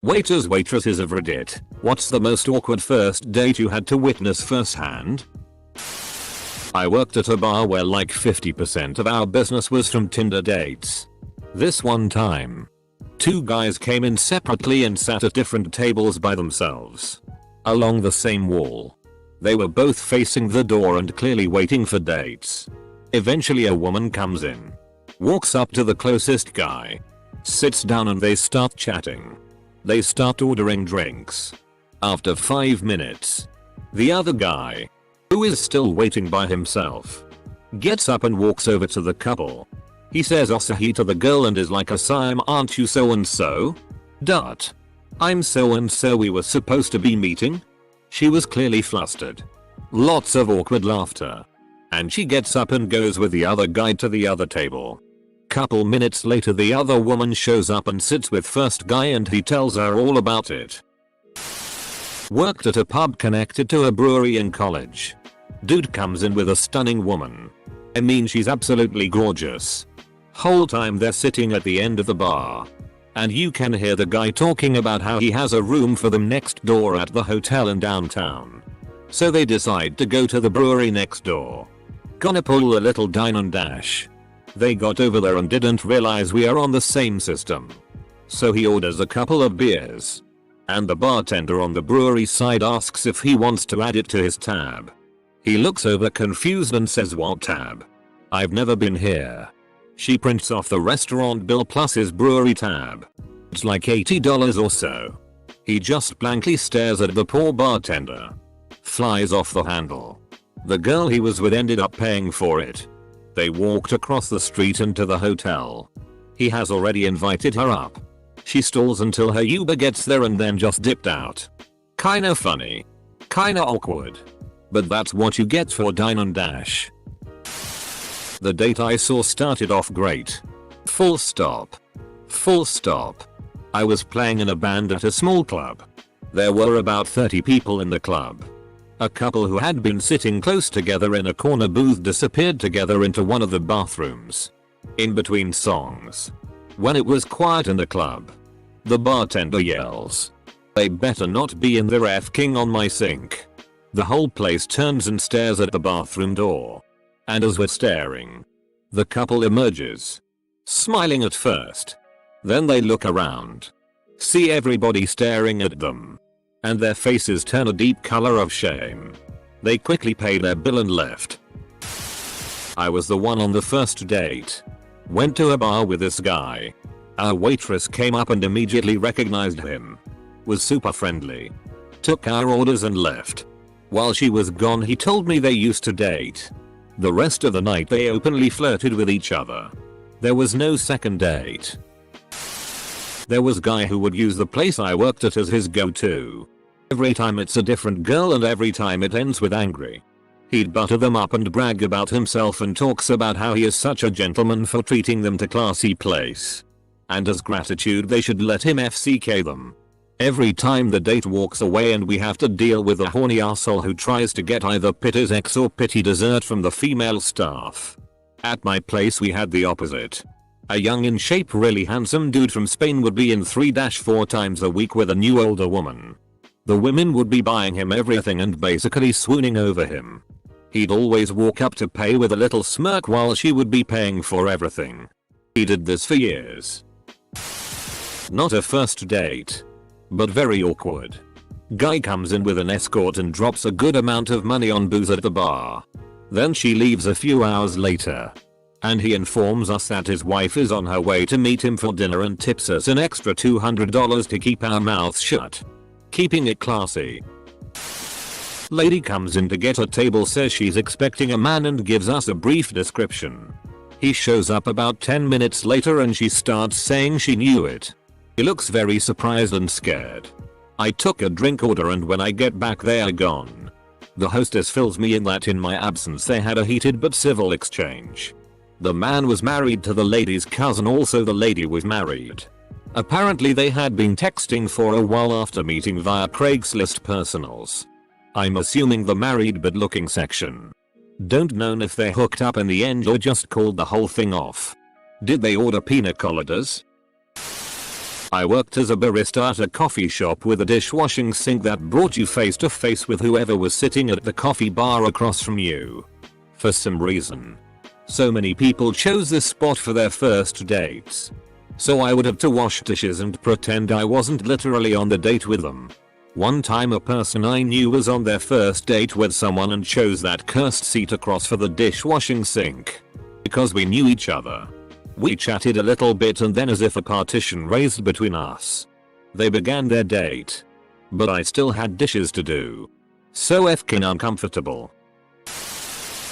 Waitresses of Reddit, what's the most awkward first date you had to witness firsthand? I worked at a bar where like 50% of our business was from Tinder dates. This one time, two guys came in separately and sat at different tables by themselves. Along the same wall. They were both facing the door and clearly waiting for dates. Eventually a woman comes in. Walks up to the closest guy. Sits down and they start chatting. They start ordering drinks. After 5 minutes, the other guy, who is still waiting by himself, gets up and walks over to the couple. He says Osahi to the girl and is like, Asam, aren't you so and so? Dot. I'm so and so, we were supposed to be meeting? She was clearly flustered. Lots of awkward laughter. And she gets up and goes with the other guy to the other table. Couple minutes later the other woman shows up and sits with first guy and he tells her all about it. Worked at a pub connected to a brewery in college. Dude comes in with a stunning woman. I mean, she's absolutely gorgeous. Whole time they're sitting at the end of the bar. And you can hear the guy talking about how he has a room for them next door at the hotel in downtown. So they decide to go to the brewery next door. Gonna pull a little dine and dash. They got over there and didn't realize we are on the same system. So he orders a couple of beers. And the bartender on the brewery side asks if he wants to add it to his tab. He looks over confused and says, what tab? I've never been here. She prints off the restaurant bill plus his brewery tab. It's like $80 or so. He just blankly stares at the poor bartender. Flies off the handle. The girl he was with ended up paying for it. They walked across the street into the hotel. He has already invited her up. She stalls until her Uber gets there and then just dipped out. Kinda funny. Kinda awkward. But that's what you get for dine and dash. The date I saw started off great. Full stop. Full stop. I was playing in a band at a small club. There were about 30 people in the club. A couple who had been sitting close together in a corner booth disappeared together into one of the bathrooms. In between songs. When it was quiet in the club, the bartender yells, "They better not be in there f***ing on my sink." The whole place turns and stares at the bathroom door. And as we're staring, the couple emerges. Smiling at first. Then they look around. See everybody staring at them. And their faces turn a deep color of shame. They quickly pay their bill and left. I was the one on the first date. Went to a bar with this guy. Our waitress came up and immediately recognized him. Was super friendly. Took our orders and left. While she was gone he told me they used to date. The rest of the night they openly flirted with each other. There was no second date. There was guy who would use the place I worked at as his go-to. Every time it's a different girl and every time it ends with angry. He'd butter them up and brag about himself and talks about how he is such a gentleman for treating them to classy place. And as gratitude they should let him FCK them. Every time the date walks away and we have to deal with a horny arsehole who tries to get either Pitter's ex or pity dessert from the female staff. At my place we had the opposite. A young in shape really handsome dude from Spain would be in 3-4 times a week with a new older woman. The women would be buying him everything and basically swooning over him. He'd always walk up to pay with a little smirk while she would be paying for everything. He did this for years. Not a first date. But very awkward. Guy comes in with an escort and drops a good amount of money on booze at the bar. Then she leaves a few hours later. And he informs us that his wife is on her way to meet him for dinner and tips us an extra $200 to keep our mouths shut. Keeping it classy. Lady comes in to get a table, says she's expecting a man and gives us a brief description. He shows up about 10 minutes later and she starts saying she knew it. He looks very surprised and scared. I took a drink order and when I get back they are gone. The hostess fills me in that in my absence they had a heated but civil exchange. The man was married to the lady's cousin, also the lady was married. Apparently they had been texting for a while after meeting via Craigslist personals. I'm assuming the married but looking section. Don't know if they hooked up in the end or just called the whole thing off. Did they order pina coladas? I worked as a barista at a coffee shop with a dishwashing sink that brought you face to face with whoever was sitting at the coffee bar across from you. For some reason, so many people chose this spot for their first dates. So I would have to wash dishes and pretend I wasn't literally on the date with them. One time a person I knew was on their first date with someone and chose that cursed seat across for the dishwashing sink. Because we knew each other. We chatted a little bit and then, as if a partition raised between us, they began their date. But I still had dishes to do. So effing uncomfortable.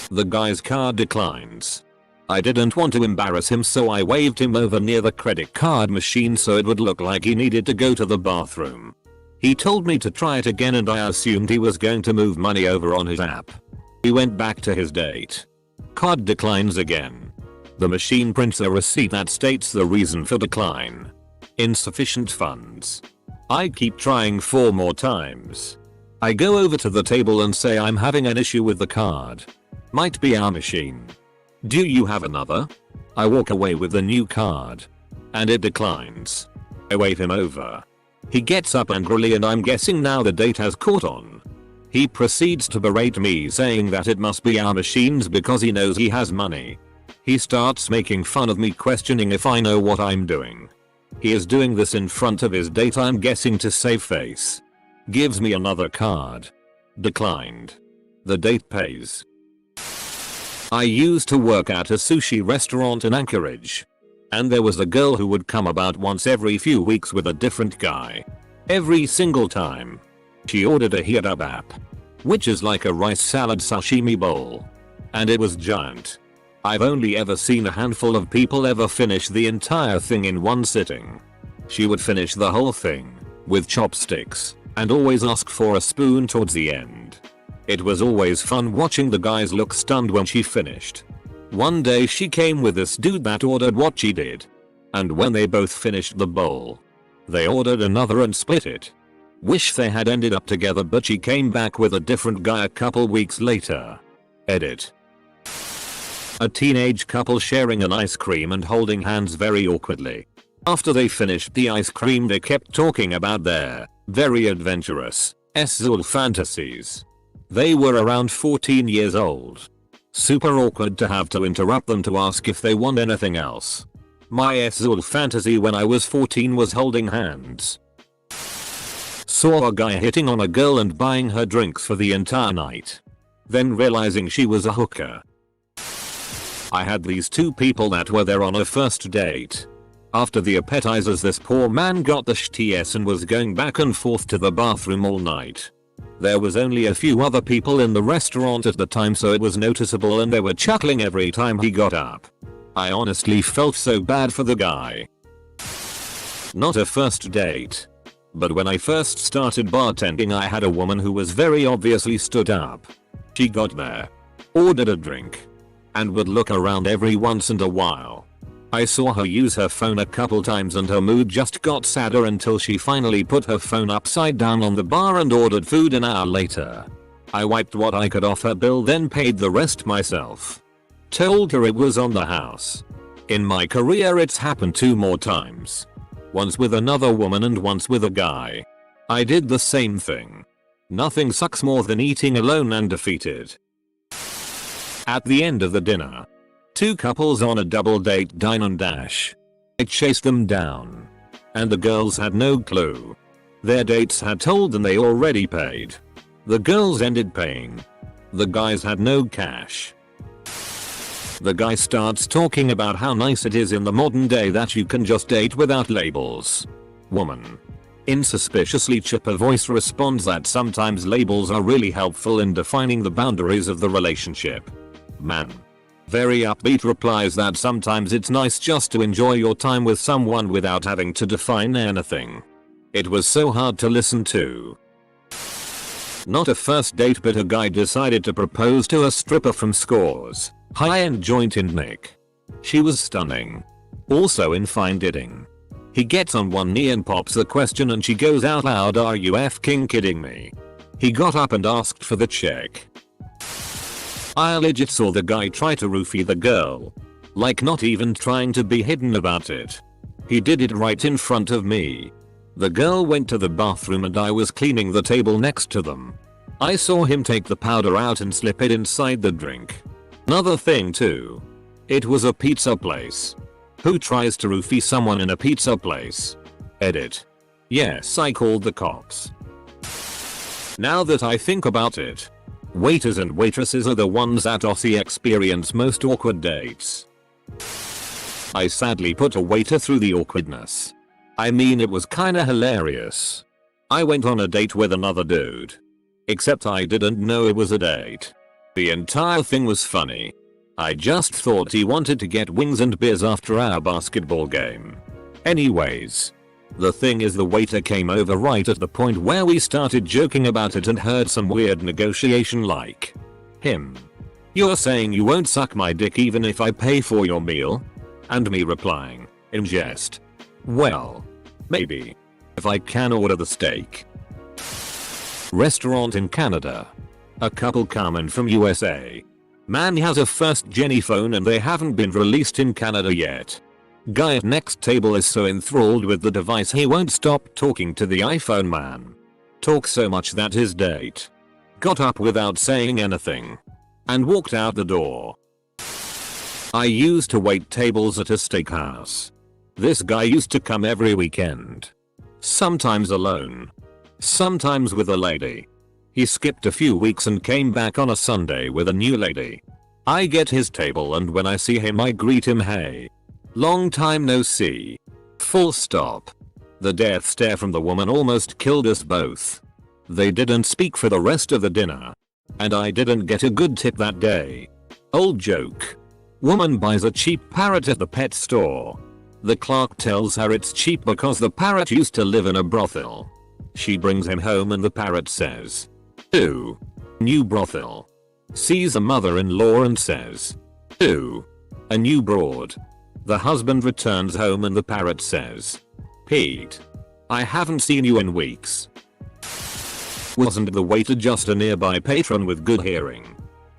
The guy's card declines. I didn't want to embarrass him, so I waved him over near the credit card machine so it would look like he needed to go to the bathroom. He told me to try it again and I assumed he was going to move money over on his app. He went back to his date. Card declines again. The machine prints a receipt that states the reason for decline. Insufficient funds. I keep trying 4 more times. I go over to the table and say I'm having an issue with the card. Might be our machine. Do you have another? I walk away with the new card. And it declines. I wave him over. He gets up angrily and I'm guessing now the date has caught on. He proceeds to berate me, saying that it must be our machines because he knows he has money. He starts making fun of me, questioning if I know what I'm doing. He is doing this in front of his date, I'm guessing to save face. Gives me another card. Declined. The date pays. I used to work at a sushi restaurant in Anchorage. And there was a girl who would come about once every few weeks with a different guy. Every single time. She ordered a hirabap, which is like a rice salad sashimi bowl. And it was giant. I've only ever seen a handful of people ever finish the entire thing in one sitting. She would finish the whole thing, with chopsticks, and always ask for a spoon towards the end. It was always fun watching the guys look stunned when she finished. One day she came with this dude that ordered what she did. And when they both finished the bowl, they ordered another and split it. Wish they had ended up together, but she came back with a different guy a couple weeks later. Edit. A teenage couple sharing an ice cream and holding hands very awkwardly. After they finished the ice cream, they kept talking about their very adventurous sexual fantasies. They were around 14 years old. Super awkward to have to interrupt them to ask if they want anything else. My sexual fantasy when I was 14 was holding hands. Saw a guy hitting on a girl and buying her drinks for the entire night. Then realizing she was a hooker. I had these 2 people that were there on a first date. After the appetizers, this poor man got the shits and was going back and forth to the bathroom all night. There was only a few other people in the restaurant at the time, so it was noticeable, and they were chuckling every time he got up. I honestly felt so bad for the guy. Not a first date. But when I first started bartending, I had a woman who was very obviously stood up. She got there, ordered a drink, and would look around every once in a while. I saw her use her phone a couple times and her mood just got sadder until she finally put her phone upside down on the bar and ordered food an hour later. I wiped what I could off her bill, then paid the rest myself. Told her it was on the house. In my career it's happened 2 more times. Once with another woman and once with a guy. I did the same thing. Nothing sucks more than eating alone and defeated. At the end of the dinner, 2 couples on a double date dine and dash. I chased them down. And the girls had no clue. Their dates had told them they already paid. The girls ended paying. The guys had no cash. The guy starts talking about how nice it is in the modern day that you can just date without labels. Woman, in suspiciously chipper voice, responds that sometimes labels are really helpful in defining the boundaries of the relationship. Man, very upbeat, replies that sometimes it's nice just to enjoy your time with someone without having to define anything. It was so hard to listen to. Not a first date, but a guy decided to propose to a stripper from Scores, high-end joint in Nick. She was stunning. Also in fine didding. He gets on one knee and pops the question and she goes out loud, "Are you f***ing kidding me?" He got up and asked for the check. I legit saw the guy try to roofie the girl. Like, not even trying to be hidden about it. He did it right in front of me. The girl went to the bathroom and I was cleaning the table next to them. I saw him take the powder out and slip it inside the drink. Another thing too. It was a pizza place. Who tries to roofie someone in a pizza place? Edit. Yes, I called the cops. Now that I think about it, waiters and waitresses are the ones that Aussie experience most awkward dates. I sadly put a waiter through the awkwardness. I mean, it was kinda hilarious. I went on a date with another dude. Except I didn't know it was a date. The entire thing was funny. I just thought he wanted to get wings and beers after our basketball game. Anyways. The thing is, the waiter came over right at the point where we started joking about it and heard some weird negotiation like, him, "You're saying you won't suck my dick even if I pay for your meal?" And me replying, in jest, "Well, maybe. If I can order the steak." Restaurant in Canada. A couple come in from USA. Man has a first Jenny phone and they haven't been released in Canada yet. Guy at next table is so enthralled with the device he won't stop talking to the iPhone man. Talk so much that his date got up without saying anything and walked out the door. I used to wait tables at a steakhouse. This guy used to come every weekend. Sometimes alone. Sometimes with a lady. He skipped a few weeks and came back on a Sunday with a new lady. I get his table and when I see him I greet him, "Hey. Long time no see." Full stop. The death stare from the woman almost killed us both. They didn't speak for the rest of the dinner. And I didn't get a good tip that day. Old joke. Woman buys a cheap parrot at the pet store. The clerk tells her it's cheap because the parrot used to live in a brothel. She brings him home and the parrot says, "Ooh. New brothel." Sees the mother-in-law and says, "Ooh. A new broad." The husband returns home and the parrot says, "Pete. I haven't seen you in weeks." Wasn't the waiter just a nearby patron with good hearing?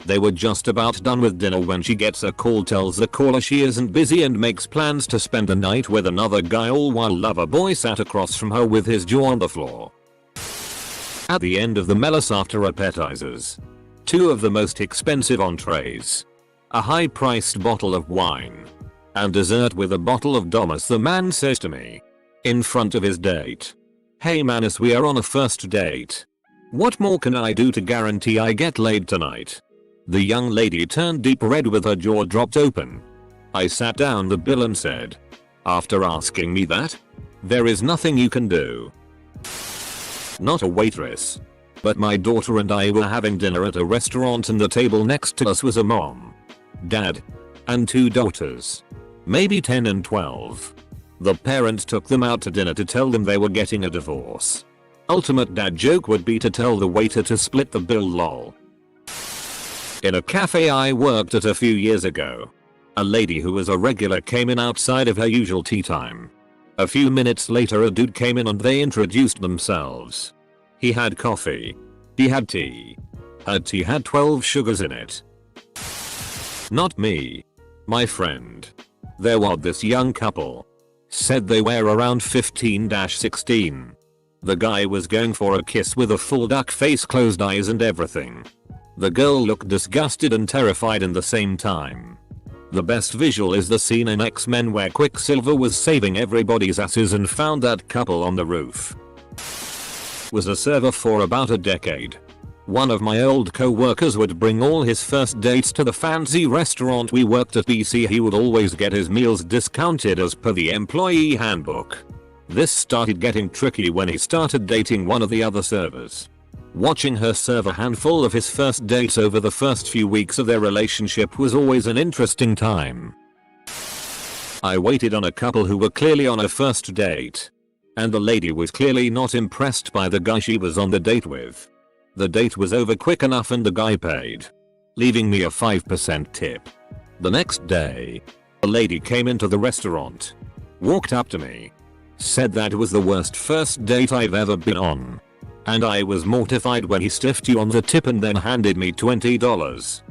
They were just about done with dinner when she gets a call, tells the caller she isn't busy and makes plans to spend the night with another guy, all while lover boy sat across from her with his jaw on the floor. At the end of the Mellis after appetizers. Two of the most expensive entrees. A high-priced bottle of wine. And dessert with a bottle of Domus. The man says to me, in front of his date, "Hey Manus, we are on a first date. What more can I do to guarantee I get laid tonight?" The young lady turned deep red with her jaw dropped open. I sat down the bill and said, "After asking me that? There is nothing you can do." Not a waitress. But my daughter and I were having dinner at a restaurant and the table next to us was a mom, dad, and two daughters. Maybe 10 and 12. The parents took them out to dinner to tell them they were getting a divorce. Ultimate dad joke would be to tell the waiter to split the bill, lol. In a cafe I worked at a few years ago, a lady who was a regular came in outside of her usual tea time. A few minutes later a dude came in and they introduced themselves. He had coffee. He had tea. Her tea had 12 sugars in it. Not me. My friend. There was this young couple. Said they were around 15-16. The guy was going for a kiss with a full duck face, closed eyes and everything. The girl looked disgusted and terrified in the same time. The best visual is the scene in X-Men where Quicksilver was saving everybody's asses and found that couple on the roof. Was a server for about a decade. One of my old co-workers would bring all his first dates to the fancy restaurant we worked at. BC he would always get his meals discounted as per the employee handbook. This started getting tricky when he started dating one of the other servers. Watching her serve a handful of his first dates over the first few weeks of their relationship was always an interesting time. I waited on a couple who were clearly on a first date. And the lady was clearly not impressed by the guy she was on the date with. The date was over quick enough and the guy paid, leaving me a 5% tip. The next day, a lady came into the restaurant, walked up to me, said that was the worst first date I've ever been on. And I was mortified when he stiffed you on the tip and then handed me $20.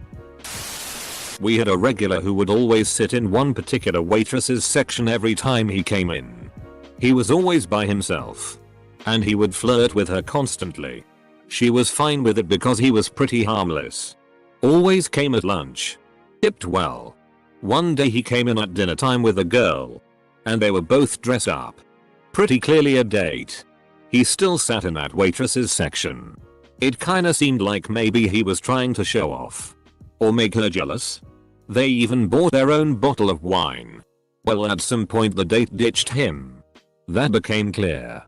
We had a regular who would always sit in one particular waitresses section every time he came in. He was always by himself. And he would flirt with her constantly. She was fine with it because he was pretty harmless. Always came at lunch. Tipped well. One day he came in at dinner time with a girl. And they were both dressed up. Pretty clearly a date. He still sat in that waitresses section. It kinda seemed like maybe he was trying to show off. Or make her jealous. They even bought their own bottle of wine. Well, at some point the date ditched him. That became clear.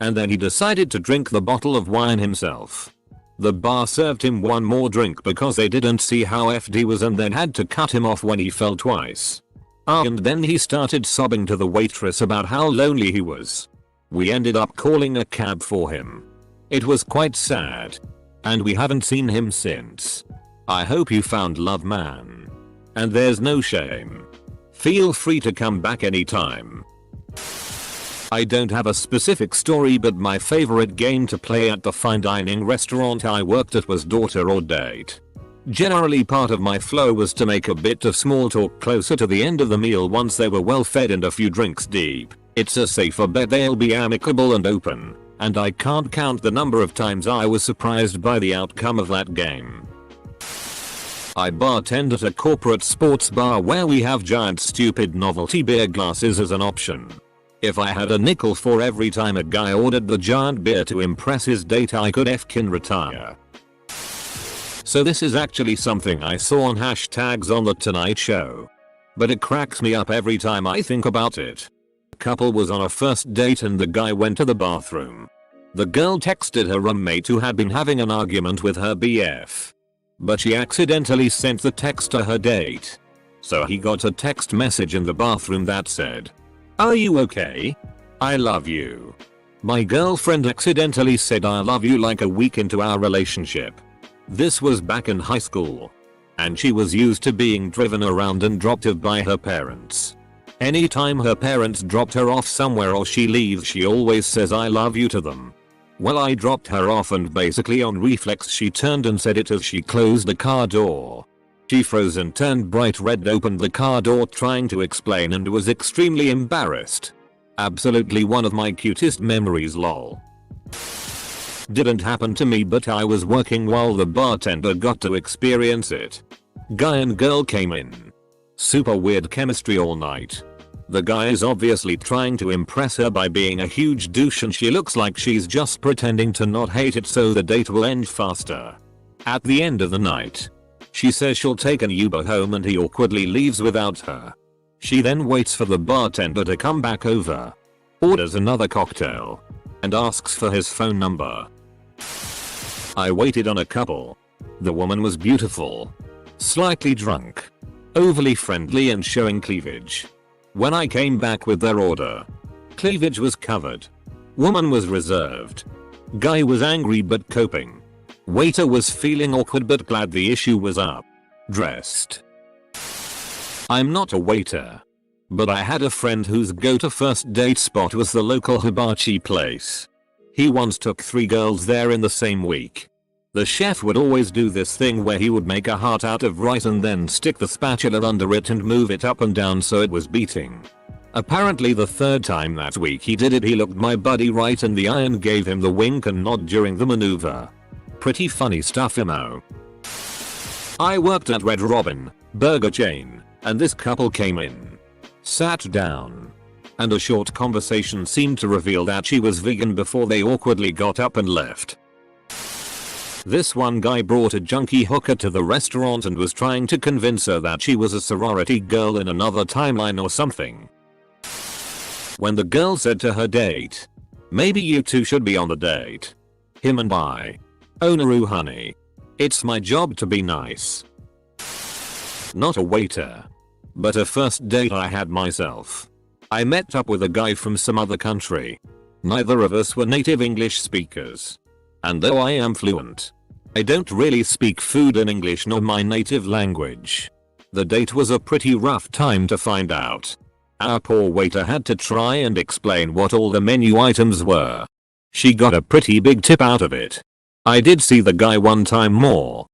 And then he decided to drink the bottle of wine himself. The bar served him one more drink because they didn't see how effed he was and then had to cut him off when he fell twice. And then he started sobbing to the waitress about how lonely he was. We ended up calling a cab for him. It was quite sad. And we haven't seen him since. I hope you found love, man. And there's no shame. Feel free to come back anytime. I don't have a specific story, but my favorite game to play at the fine dining restaurant I worked at was daughter or date. Generally part of my flow was to make a bit of small talk closer to the end of the meal once they were well fed and a few drinks deep. It's a safer bet they'll be amicable and open, and I can't count the number of times I was surprised by the outcome of that game. I bartend at a corporate sports bar where we have giant stupid novelty beer glasses as an option. If I had a nickel for every time a guy ordered the giant beer to impress his date, I could f'kin' retire. So this is actually something I saw on hashtags on the Tonight Show. But it cracks me up every time I think about it. A couple was on a first date and the guy went to the bathroom. The girl texted her roommate who had been having an argument with her BF. But she accidentally sent the text to her date. So he got a text message in the bathroom that said, "Are you okay? I love you." My girlfriend accidentally said I love you like a week into our relationship. This was back in high school. And she was used to being driven around and dropped off by her parents. Anytime her parents dropped her off somewhere or she leaves, she always says I love you to them. Well, I dropped her off and basically on reflex she turned and said it as she closed the car door. She froze and turned bright red, opened the car door trying to explain, and was extremely embarrassed. Absolutely one of my cutest memories, lol. Didn't happen to me, but I was working while the bartender got to experience it. Guy and girl came in. Super weird chemistry all night. The guy is obviously trying to impress her by being a huge douche and she looks like she's just pretending to not hate it so the date will end faster. At the end of the night, she says she'll take an Uber home and he awkwardly leaves without her. She then waits for the bartender to come back over, orders another cocktail, and asks for his phone number. I waited on a couple. The woman was beautiful, slightly drunk, overly friendly and showing cleavage. When I came back with their order, cleavage was covered. Woman was reserved. Guy was angry but coping. Waiter was feeling awkward but glad the issue was up. Dressed. I'm not a waiter. But I had a friend whose go-to first date spot was the local hibachi place. He once took 3 girls there in the same week. The chef would always do this thing where he would make a heart out of rice and then stick the spatula under it and move it up and down so it was beating. Apparently the 3rd time that week he did it, he looked my buddy right in the eye and gave him the wink and nod during the maneuver. Pretty funny stuff, you know. I worked at Red Robin burger chain, and this couple came in, sat down, and a short conversation seemed to reveal that she was vegan before they awkwardly got up and left. This one guy brought a junkie hooker to the restaurant and was trying to convince her that she was a sorority girl in another timeline or something. When the girl said to her date, "Maybe you two should be on the date." Him and I. "Oh no, honey. It's my job to be nice." Not a waiter. But a first date I had myself. I met up with a guy from some other country. Neither of us were native English speakers. And though I am fluent, I don't really speak food in English nor my native language. The date was a pretty rough time to find out. Our poor waiter had to try and explain what all the menu items were. She got a pretty big tip out of it. I did see the guy one time more.